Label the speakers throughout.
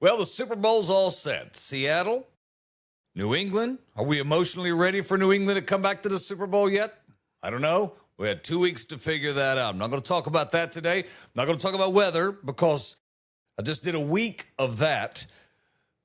Speaker 1: Well, the Super Bowl's all set. Seattle, New England. Are we emotionally ready for New England to come back to the Super Bowl yet? I don't know. We had 2 weeks to figure that out. I'm not going to talk about that today. I'm not going to talk about weather because I just did a week of that.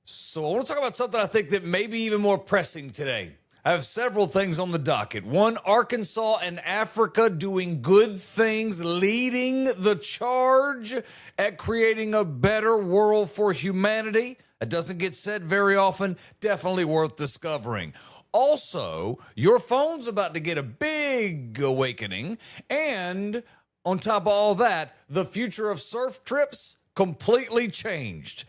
Speaker 1: So I want to talk about something I think that may be even more pressing today. I have several things on the docket. One, Arkansas and Africa doing good things, leading the charge at creating a better world for humanity. That doesn't get said very often. Definitely worth discovering. Also, your phone's about to get a big awakening. And on top of all that, the future of surf trips completely changed.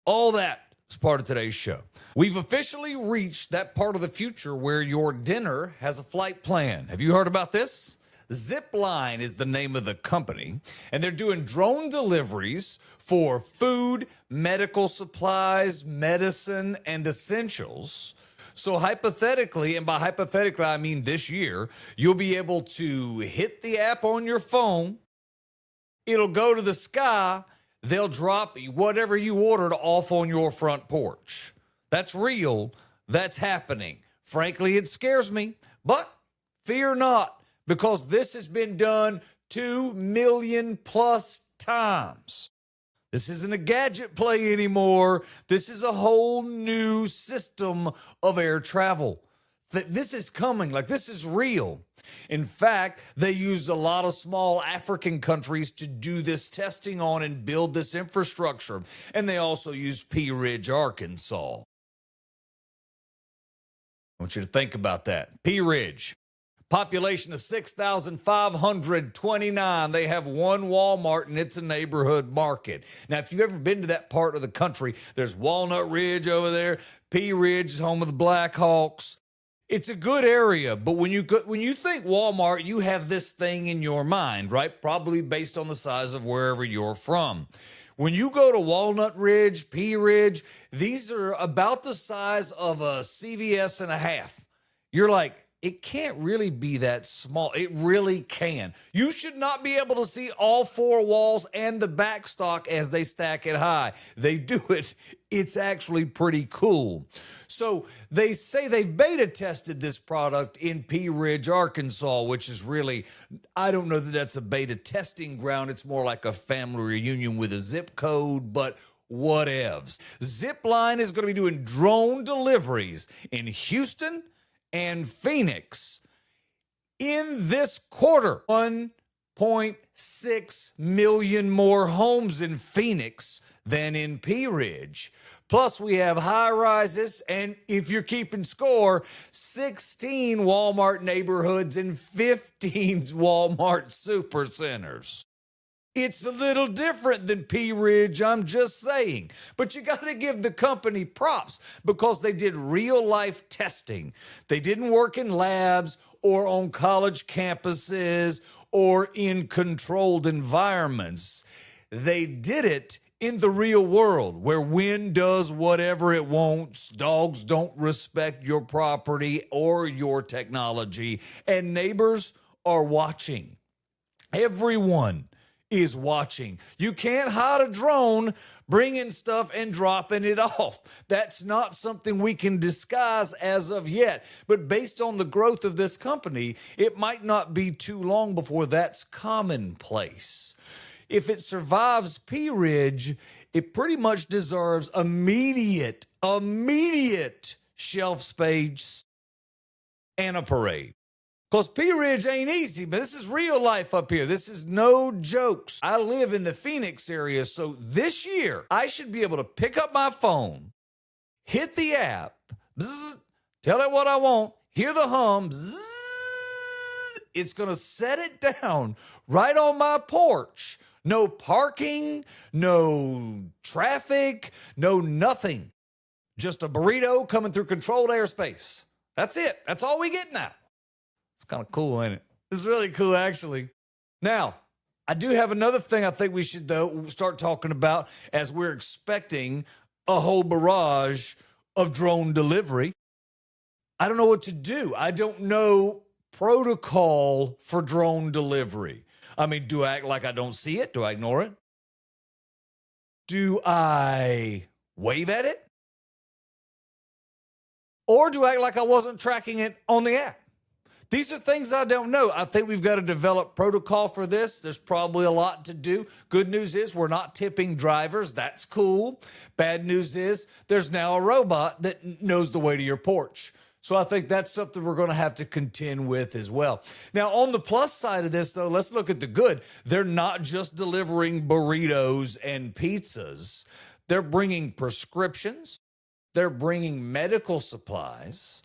Speaker 1: All that is part of today's show. We've officially reached that part of the future where your dinner has a flight plan. Have you heard about this? Zipline is the name of the company, and they're doing drone deliveries for food, medical supplies, medicine, and essentials. So hypothetically, and by hypothetically, I mean this year, you'll be able to hit the app on your phone. It'll go to the sky. They'll drop whatever you ordered off on your front porch. That's real. That's happening. Frankly, it scares me, but fear not, because this has been done 2 million plus times. This isn't a gadget play anymore. This is a whole new system of air travel. This is coming, like this is real. In fact, they used a lot of small African countries to do this testing on and build this infrastructure. And they also used Pea Ridge, Arkansas. I want you to think about that. Pea Ridge, population of 6,529. They have one Walmart, and it's a neighborhood market. Now, if you've ever been to that part of the country, there's Walnut Ridge over there. Pea Ridge is home of the Blackhawks. It's a good area, but when you think Walmart, you have this thing in your mind, right? Probably based on the size of wherever you're from. When you go to Walnut Ridge, Pea Ridge, these are about the size of a CVS and a half. You're like, it can't really be that small. It really can. You should not be able to see all four walls and the backstock as they stack it high. They do it. It's actually pretty cool. So they say they've beta tested this product in Pea Ridge, Arkansas, which is really, I don't know that that's a beta testing ground. It's more like a family reunion with a zip code, but whatevs. Zipline is going to be doing drone deliveries in Houston and Phoenix in this quarter. 1.6 million more homes in Phoenix than in Pea Ridge. Plus, we have high rises, and if you're keeping score, 16 Walmart neighborhoods and 15 Walmart supercenters. It's a little different than Pea Ridge, I'm just saying. But you got to give the company props because they did real-life testing. They didn't work in labs or on college campuses or in controlled environments. They did it in the real world where wind does whatever it wants, dogs don't respect your property or your technology, and neighbors are watching. Everyone is watching. You can't hide a drone bringing stuff and dropping it off. That's not something we can disguise as of yet. But based on the growth of this company, it might not be too long before that's commonplace. If it survives Pea Ridge, it pretty much deserves immediate shelf space and a parade. Because Pea Ridge ain't easy, but this is real life up here. This is no jokes. I live in the Phoenix area, so this year, I should be able to pick up my phone, hit the app, bzz, tell it what I want, hear the hum, bzz, it's going to set it down right on my porch. No parking, no traffic, no nothing. Just a burrito coming through controlled airspace. That's it. That's all we get now. It's kind of cool, ain't it? It's really cool, actually. Now, I do have another thing I think we should, though, start talking about as we're expecting a whole barrage of drone delivery. I don't know what to do. I don't know protocol for drone delivery. I mean, do I act like I don't see it? Do I ignore it? Do I wave at it? Or do I act like I wasn't tracking it on the app? These are things I don't know. I think we've got to develop protocol for this. There's probably a lot to do. Good news is we're not tipping drivers. That's cool. Bad news is there's now a robot that knows the way to your porch. So I think that's something we're going to have to contend with as well. Now, on the plus side of this, though, let's look at the good. They're not just delivering burritos and pizzas. They're bringing prescriptions. They're bringing medical supplies.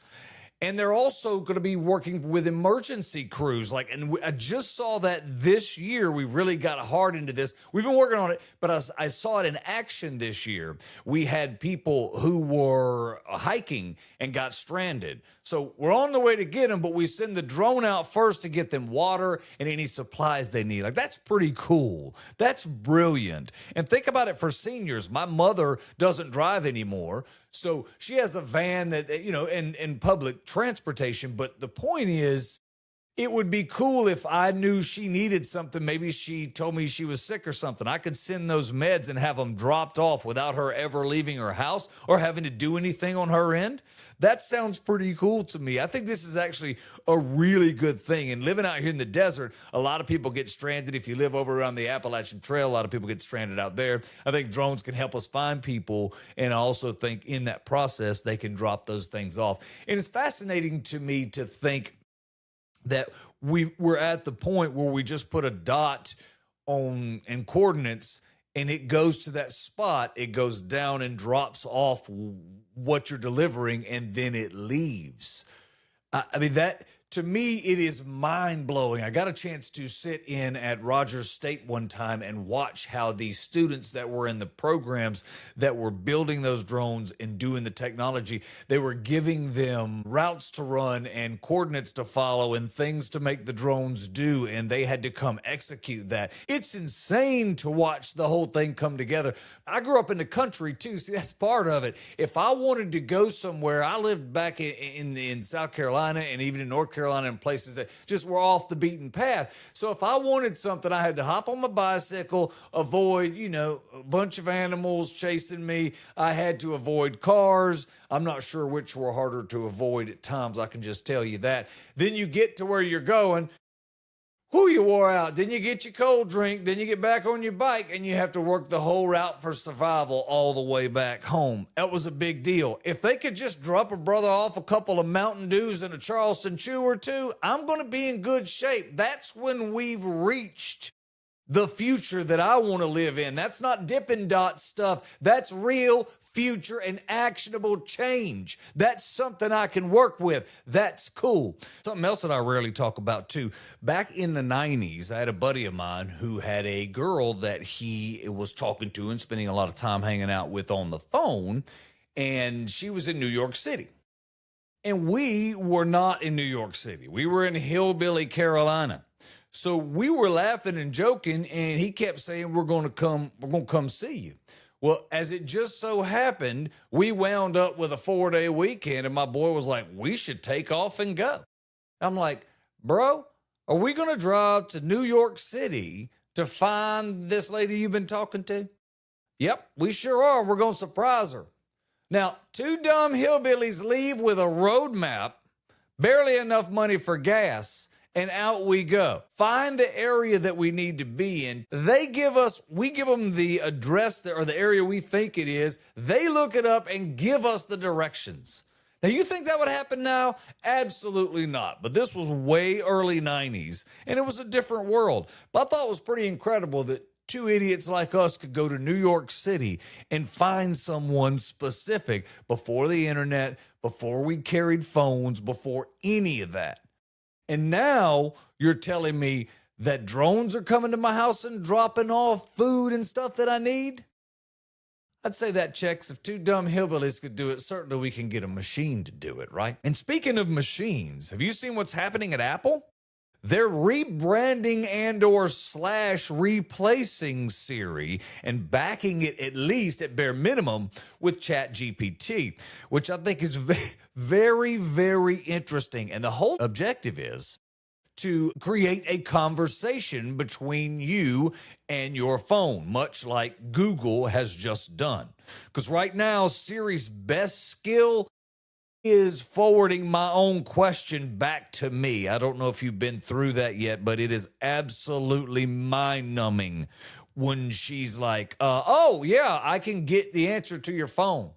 Speaker 1: And they're also going to be working with emergency crews. I just saw that this year. We really got hard into this. We've been working on it, but I saw it in action this year. We had people who were hiking and got stranded. So we're on the way to get them, but we send the drone out first to get them water and any supplies they need. That's pretty cool. That's brilliant. And think about it for seniors. My mother doesn't drive anymore. So she has a van that, in public transportation. But the point is, it would be cool if I knew she needed something. Maybe she told me she was sick or something. I could send those meds and have them dropped off without her ever leaving her house or having to do anything on her end. That sounds pretty cool to me. I think this is actually a really good thing. And living out here in the desert, a lot of people get stranded. If you live over around the Appalachian Trail, a lot of people get stranded out there. I think drones can help us find people. And I also think in that process, they can drop those things off. And it's fascinating to me to think that we're at the point where we just put a dot on and coordinates and it goes to that spot. It goes down and drops off what you're delivering and then it leaves. That to me, it is mind-blowing. I got a chance to sit in at Rogers State one time and watch how these students that were in the programs that were building those drones and doing the technology, they were giving them routes to run and coordinates to follow and things to make the drones do, and they had to come execute that. It's insane to watch the whole thing come together. I grew up in the country, too. See, that's part of it. If I wanted to go somewhere, I lived back in South Carolina and even in North Carolina and places that just were off the beaten path. So if I wanted something, I had to hop on my bicycle, avoid, a bunch of animals chasing me. I had to avoid cars. I'm not sure which were harder to avoid at times. I can just tell you that. Then you get to where you're going. You wore out. Then you get your cold drink. Then you get back on your bike and you have to work the whole route for survival all the way back home. That was a big deal. If they could just drop a brother off a couple of Mountain Dews and a Charleston Chew or two, I'm going to be in good shape. That's when we've reached the future that I want to live in. That's not Dippin' Dot stuff. That's real future and actionable change. That's something I can work with. That's cool. Something else that I rarely talk about too. Back in the 90s, I had a buddy of mine who had a girl that he was talking to and spending a lot of time hanging out with on the phone. And she was in New York City. And we were not in New York City. We were in Hillbilly, Carolina. So we were laughing and joking, and he kept saying, we're going to come see you. Well, as it just so happened, we wound up with a 4-day weekend, and my boy was like, we should take off and go. I'm like, bro, are we going to drive to New York City to find this lady you've been talking to? Yep, we sure are. We're going to surprise her. Now, two dumb hillbillies leave with a road map, barely enough money for gas, and out we go. Find the area that we need to be in. We give them the address or the area we think it is. They look it up and give us the directions. Now, you think that would happen now? Absolutely not. But this was way early 90s, and it was a different world. But I thought it was pretty incredible that two idiots like us could go to New York City and find someone specific before the internet, before we carried phones, before any of that. And now you're telling me that drones are coming to my house and dropping off food and stuff that I need? I'd say that checks. If two dumb hillbillies could do it, certainly we can get a machine to do it, right? And speaking of machines, have you seen what's happening at Apple? They're rebranding and/or replacing Siri and backing it, at least at bare minimum, with ChatGPT, which I think is very, very interesting. And the whole objective is to create a conversation between you and your phone, much like Google has just done. Because right now, Siri's best skill is forwarding my own question back to me. I don't know if you've been through that yet, but it is absolutely mind-numbing when she's like, oh, yeah, I can get the answer to your phone.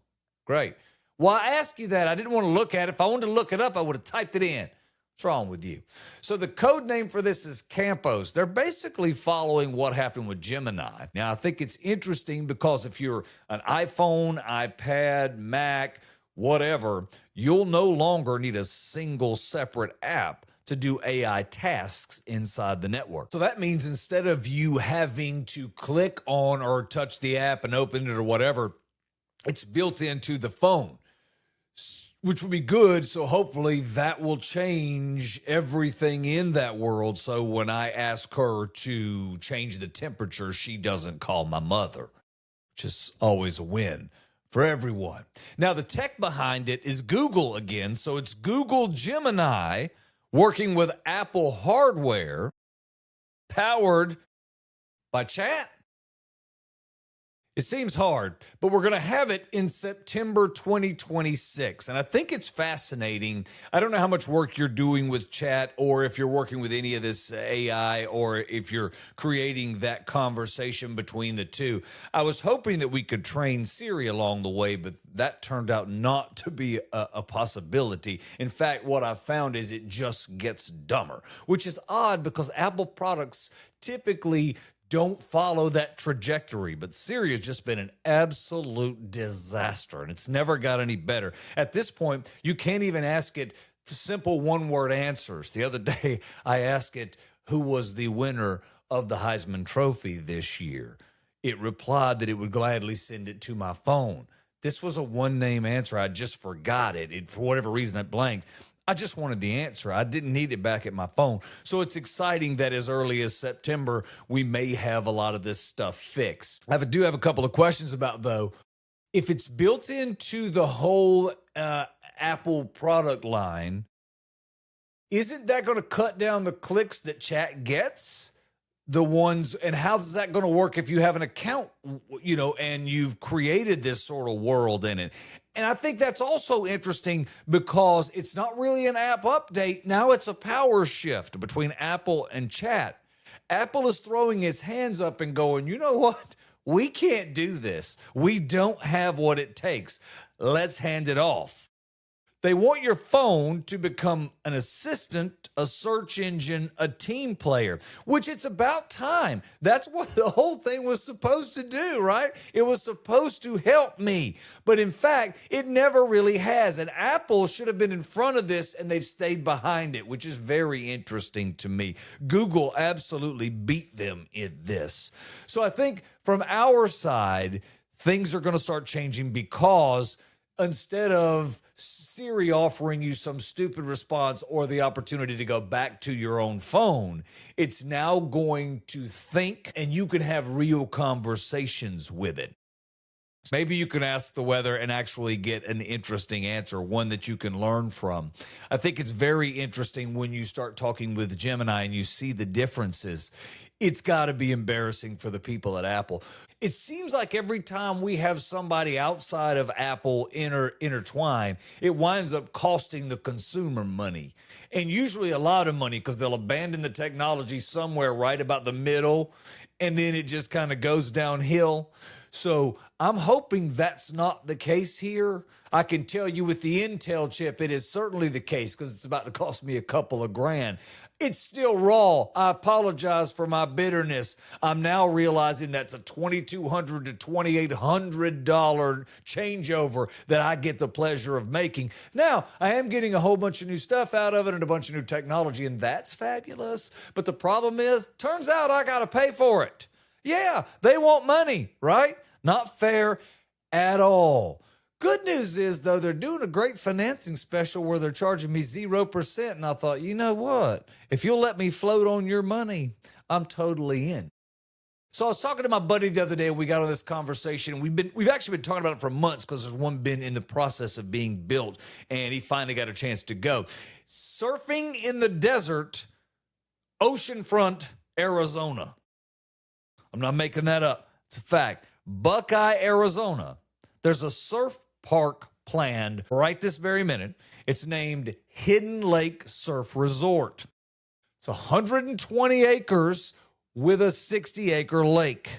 Speaker 1: Great. Well, I asked you that. I didn't want to look at it. If I wanted to look it up, I would have typed it in. What's wrong with you? So the code name for this is Campos. They're basically following what happened with Gemini. Now, I think it's interesting because if you're an iPhone, iPad, Mac, whatever, you'll no longer need a single separate app to do AI tasks inside the network. So that means instead of you having to click on or touch the app and open it or whatever, it's built into the phone, which would be good. So hopefully that will change everything in that world. So when I ask her to change the temperature, she doesn't call my mother, which is always a win for everyone. Now, the tech behind it is Google again. So it's Google Gemini working with Apple hardware powered by chat. It seems hard, but we're going to have it in September 2026. And I think it's fascinating. I don't know how much work you're doing with chat or if you're working with any of this AI or if you're creating that conversation between the two. I was hoping that we could train Siri along the way, but that turned out not to be a possibility. In fact, what I found is it just gets dumber, which is odd because Apple products typically don't follow that trajectory. But Siri has just been an absolute disaster, and it's never got any better. At this point, you can't even ask it simple one-word answers. The other day, I asked it who was the winner of the Heisman Trophy this year. It replied that it would gladly send it to my phone. This was a one-name answer. I just forgot it. For whatever reason, it blanked. I just wanted the answer. I didn't need it back at my phone. So it's exciting that as early as September, we may have a lot of this stuff fixed. I do have a couple of questions about, though. If it's built into the whole Apple product line, isn't that going to cut down the clicks that chat gets? The ones, and how's that going to work if you have an account, and you've created this sort of world in it? And I think that's also interesting because it's not really an app update. Now it's a power shift between Apple and chat. Apple is throwing its hands up and going, you know what? We can't do this. We don't have what it takes. Let's hand it off. They want your phone to become an assistant, a search engine, a team player, which it's about time. That's what the whole thing was supposed to do, right? It was supposed to help me. But in fact, it never really has. And Apple should have been in front of this and they've stayed behind it, which is very interesting to me. Google absolutely beat them in this. So I think from our side, things are going to start changing because instead of Siri offering you some stupid response or the opportunity to go back to your own phone, it's now going to think and you can have real conversations with it. Maybe you can ask the weather and actually get an interesting answer, one that you can learn from. I think it's very interesting when you start talking with Gemini and you see the differences. It's got to be embarrassing for the people at Apple. It seems like every time we have somebody outside of Apple intertwine, it winds up costing the consumer money, and usually a lot of money because they'll abandon the technology somewhere right about the middle, and then it just kind of goes downhill. So I'm hoping that's not the case here. I can tell you with the Intel chip, it is certainly the case because it's about to cost me a couple of grand. It's still raw. I apologize for my bitterness. I'm now realizing that's a $2,200 to $2,800 changeover that I get the pleasure of making. Now, I am getting a whole bunch of new stuff out of it and a bunch of new technology, and that's fabulous. But the problem is, turns out I got to pay for it. Yeah, they want money, right? Not fair at all. Good news is, though, they're doing a great financing special where they're charging me 0%. And I thought, you know what? If you'll let me float on your money, I'm totally in. So I was talking to my buddy the other day. We got on this conversation. We've actually been talking about it for months because there's one been in the process of being built, and he finally got a chance to go. Surfing in the desert Oceanfront, Arizona. I'm not making that up. It's a fact. Buckeye, Arizona. There's a surf park planned right this very minute. It's named Hidden Lake Surf Resort. It's 120 acres with a 60-acre lake.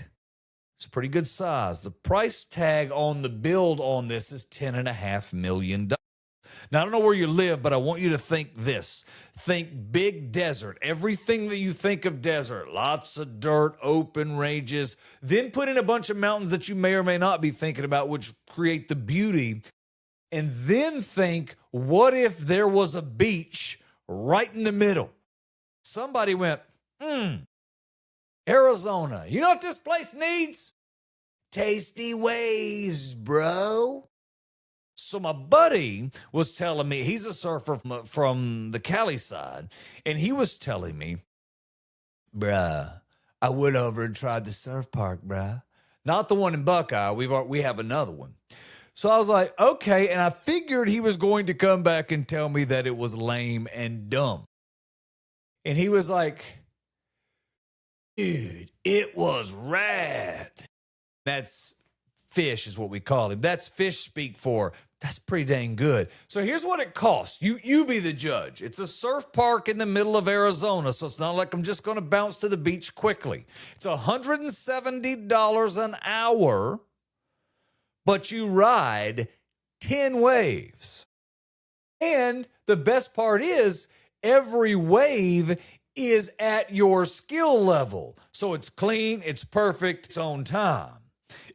Speaker 1: It's a pretty good size. The price tag on the build on this is $10.5 million. Now, I don't know where you live, but I want you to think this. Think big desert. Everything that you think of desert. Lots of dirt, open ranges. Then put in a bunch of mountains that you may or may not be thinking about, which create the beauty. And then think, what if there was a beach right in the middle? Somebody went, Arizona. You know what this place needs? Tasty waves, bro. So my buddy was telling me, he's a surfer from the Cali side, and he was telling me, bruh, I went over and tried the surf park, bruh. Not the one in Buckeye. We have another one. So I was like, okay, and I figured he was going to come back and tell me that it was lame and dumb. And he was like, dude, it was rad. That's fish is what we call him. That's fish speak for, that's pretty dang good. So here's what it costs. You be the judge. It's a surf park in the middle of Arizona, so it's not like I'm just going to bounce to the beach quickly. It's $170 an hour, but you ride 10 waves. And the best part is every wave is at your skill level. So it's clean, it's perfect, its own time.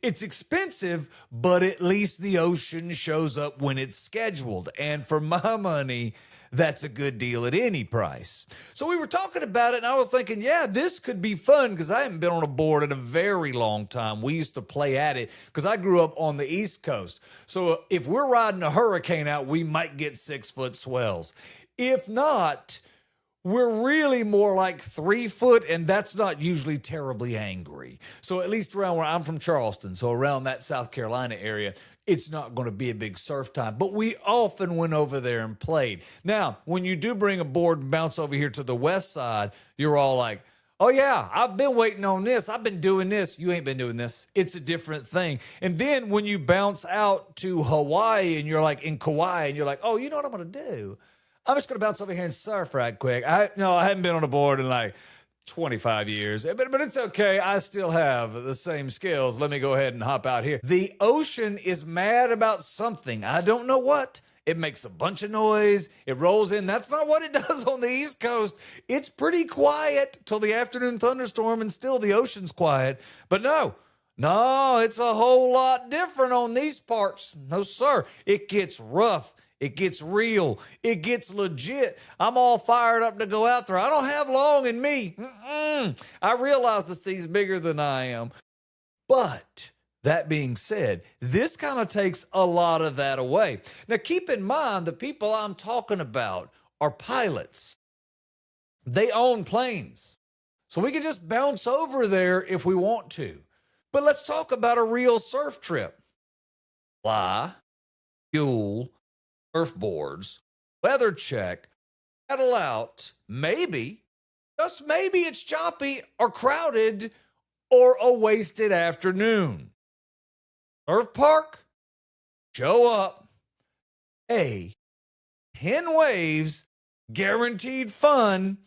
Speaker 1: It's expensive, but at least the ocean shows up when it's scheduled. And for my money, that's a good deal at any price. So we were talking about it, and I was thinking, yeah, this could be fun because I haven't been on a board in a very long time. We used to play at it because I grew up on the East Coast. So if we're riding a hurricane out, we might get 6-foot swells. If not, we're really more like 3 foot, and that's not usually terribly angry. So at least around where I'm from, Charleston, so around that South Carolina area, it's not going to be a big surf time. But we often went over there and played. Now, when you do bring a board and bounce over here to the west side, you're all like, oh, yeah, I've been waiting on this. I've been doing this. You ain't been doing this. It's a different thing. And then when you bounce out to Hawaii and you're like in Kauai and you're like, oh, you know what I'm going to do? I'm just going to bounce over here and surf right quick. I haven't been on a board in like 25 years, but it's okay. I still have the same skills. Let me go ahead and hop out here. The ocean is mad about something. I don't know what. It makes a bunch of noise. It rolls in. That's not what it does on the East Coast. It's pretty quiet till the afternoon thunderstorm, and still the ocean's quiet. But no, it's a whole lot different on these parts. No, sir. It gets rough. It gets real. It gets legit. I'm all fired up to go out there. I don't have long in me. I realize the sea's bigger than I am. But that being said, this kind of takes a lot of that away. Now, keep in mind, the people I'm talking about are pilots. They own planes. So we can just bounce over there if we want to. But let's talk about a real surf trip. Fly, fuel, surfboards, weather check, paddle out, maybe, just maybe it's choppy or crowded or a wasted afternoon. Surf park, show up, hey, 10 waves, guaranteed fun,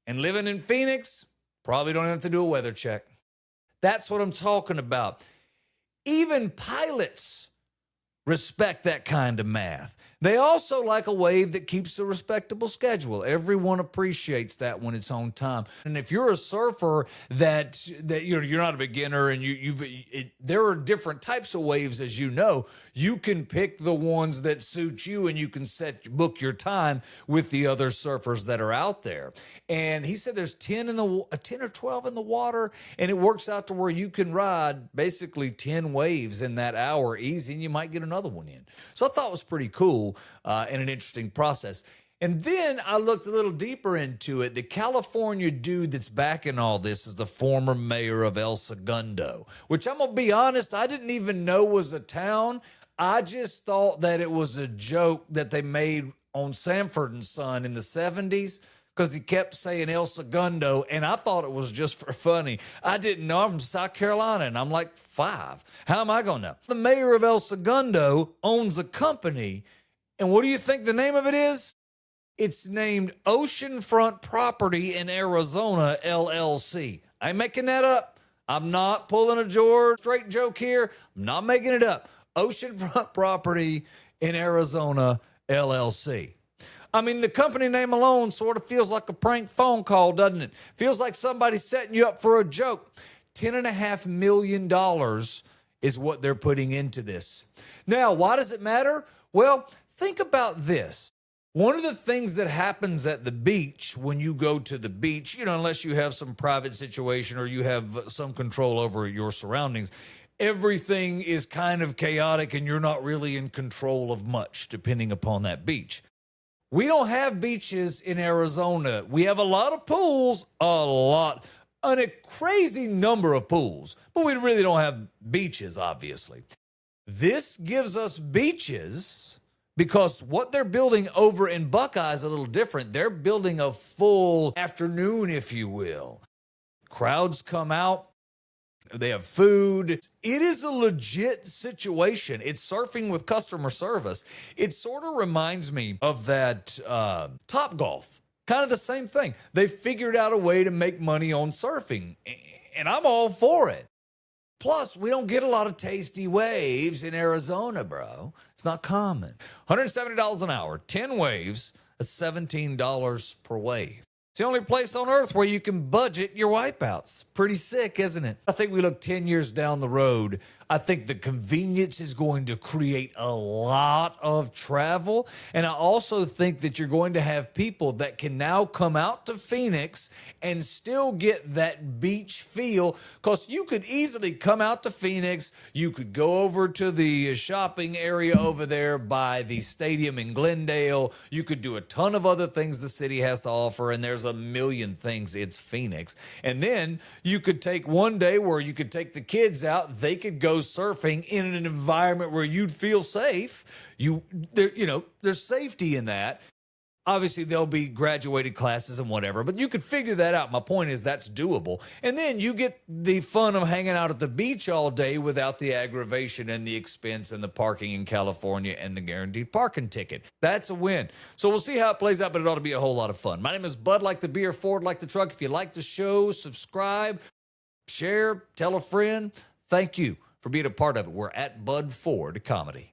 Speaker 1: and living in Phoenix, probably don't have to do a weather check. That's what I'm talking about. Even pilots respect that kind of math. They also like a wave that keeps a respectable schedule. Everyone appreciates that when it's on time. And if you're a surfer that you're not a beginner and there are different types of waves, as you know, you can pick the ones that suit you and you can book your time with the other surfers that are out there. And he said there's 10 or 12 in the water, and it works out to where you can ride basically 10 waves in that hour easy, and you might get another one in. So I thought it was pretty cool. And an interesting process. And then I looked a little deeper into it. The California dude that's backing all this is the former mayor of El Segundo, which I'm going to be honest, I didn't even know was a town. I just thought that it was a joke that they made on Sanford and Son in the 70s because he kept saying El Segundo, and I thought it was just for funny. I didn't know. I'm from South Carolina, and I'm like 5. How am I going to know? The mayor of El Segundo owns a company, and what do you think the name of it is? It's named Oceanfront Property in Arizona, LLC. I ain't making that up. I'm not pulling a George Strait joke here. I'm not making it up. Oceanfront Property in Arizona, LLC. I mean, the company name alone sort of feels like a prank phone call, doesn't it? Feels like somebody's setting you up for a joke. $10.5 million is what they're putting into this. Now, why does it matter? Well, think about this. One of the things that happens at the beach when you go to the beach, unless you have some private situation or you have some control over your surroundings, everything is kind of chaotic and you're not really in control of much depending upon that beach. We don't have beaches in Arizona. We have a lot of pools, a crazy number of pools, but we really don't have beaches, obviously. This gives us beaches because what they're building over in Buckeye is a little different. They're building a full afternoon, if you will. Crowds come out. They have food. It is a legit situation. It's surfing with customer service. It sort of reminds me of that Topgolf. Kind of the same thing. They figured out a way to make money on surfing, and I'm all for it. Plus, we don't get a lot of tasty waves in Arizona, bro. It's not common. $170 an hour, 10 waves, that's $17 per wave. It's the only place on earth where you can budget your wipeouts. Pretty sick, isn't it? I think we look 10 years down the road. I think the convenience is going to create a lot of travel. And I also think that you're going to have people that can now come out to Phoenix and still get that beach feel. Because you could easily come out to Phoenix. You could go over to the shopping area over there by the stadium in Glendale. You could do a ton of other things the city has to offer. And there's a million things. It's Phoenix. And then you could take one day where you could take the kids out. They could go surfing in an environment where you'd feel safe. There's safety in that. Obviously, there'll be graduated classes and whatever, but you could figure that out. My point is that's doable. And then you get the fun of hanging out at the beach all day without the aggravation and the expense and the parking in California and the guaranteed parking ticket. That's a win. So we'll see how it plays out, but it ought to be a whole lot of fun. My name is Bud, like the beer, Ford, like the truck. If you like the show, subscribe, share, tell a friend. Thank you for being a part of it. We're at Bud Ford Comedy.